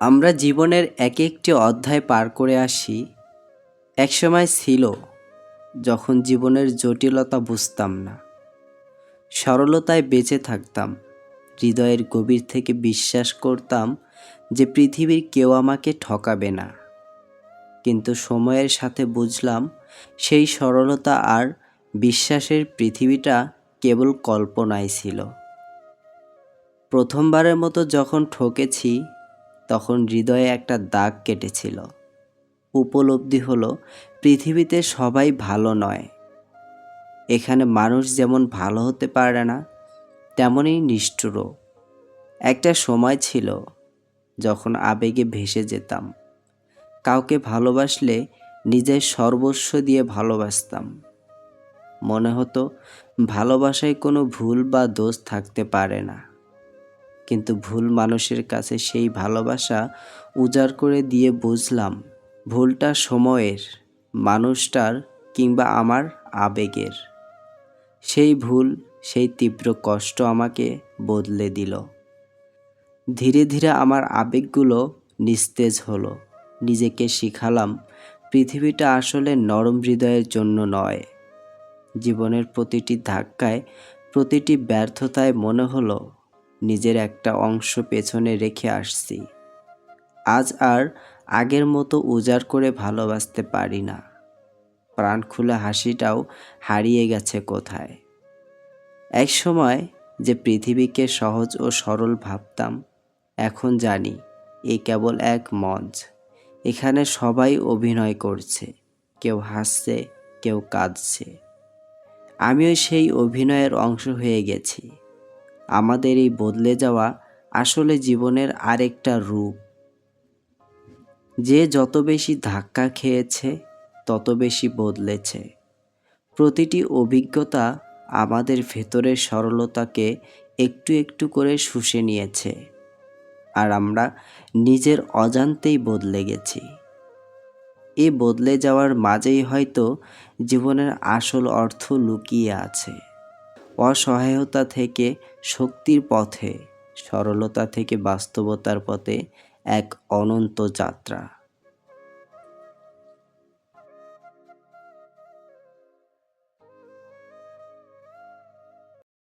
আমরা জীবনের এক একটি অধ্যায় পার করে আসি। একসময় ছিল যখন জীবনের জটিলতা বুঝতাম না, সরলতায় বেঁচে থাকতাম, হৃদয়ের গভীর থেকে বিশ্বাস করতাম যে পৃথিবীর কেউ আমাকে ঠকাবে না। কিন্তু সময়ের সাথে বুঝলাম সেই সরলতা আর বিশ্বাসের পৃথিবীটা কেবল কল্পনাই ছিল। প্রথমবারের মতো যখন ঠকেছি তখন হৃদয়ে একটা দাগ কেটেছিল। উপলব্ধি হলো পৃথিবীতে সবাই ভালো নয়। এখানে মানুষ যেমন ভালো হতে পারে না, তেমনই নিষ্ঠুরও। একটা সময় ছিল যখন আবেগে ভেসে যেতাম। কাউকে ভালোবাসলে নিজের সর্বস্ব দিয়ে ভালোবাসতাম। মনে হতো ভালোবাসায় কোনো ভুল বা দোষ থাকতে পারে না। কিন্তু ভুল মানুষের কাছে সেই ভালোবাসা উজাড় করে দিয়ে বুঝলাম ভুলটা সময়ের, মানুষটার, কিংবা আমার আবেগের। সেই ভুল, সেই তীব্র কষ্ট আমাকে বদলে দিল। ধীরে ধীরে আমার আবেগগুলো নিস্তেজ হলো। নিজেকে শিখালাম পৃথিবীটা আসলে নরম হৃদয়ের জন্য নয়। জীবনের প্রতিটি ধাক্কায়, প্রতিটি ব্যর্থতায় মনে হলো নিজের একটা অংশ পেছনে রেখে আসছি। আজ আর আগের মতো উজাড় করে ভালোবাসতে পারি না। প্রাণ খুলে হাসিটাও হারিয়ে গেছে কোথায়। এক সময় যে পৃথিবীকে সহজ ও সরল ভাবতাম, এখন জানি এ কেবল এক মঞ্চ। এখানে সবাই অভিনয় করছে, কেউ হাসছে, কেউ কাঁদছে। আমিও সেই অভিনয়ের অংশ হয়ে গেছি। আমাদের এই বদলে যাওয়া আসলে জীবনের আরেকটা রূপ। যে যত বেশি ধাক্কা খেয়েছে তত বেশি বদলেছে। প্রতিটি অভিজ্ঞতা আমাদের ভেতরের সরলতাকে একটু একটু করে শুষে নিয়েছে, আর আমরা নিজের অজান্তেই বদলে গেছি। এই বদলে যাওয়ার মাঝেই হয়তো জীবনের আসল অর্থ লুকিয়ে আছে। অসহায়তা থেকে শক্তির পথে, সরলতা থেকে বাস্তবতার পথে এক অনন্ত যাত্রা।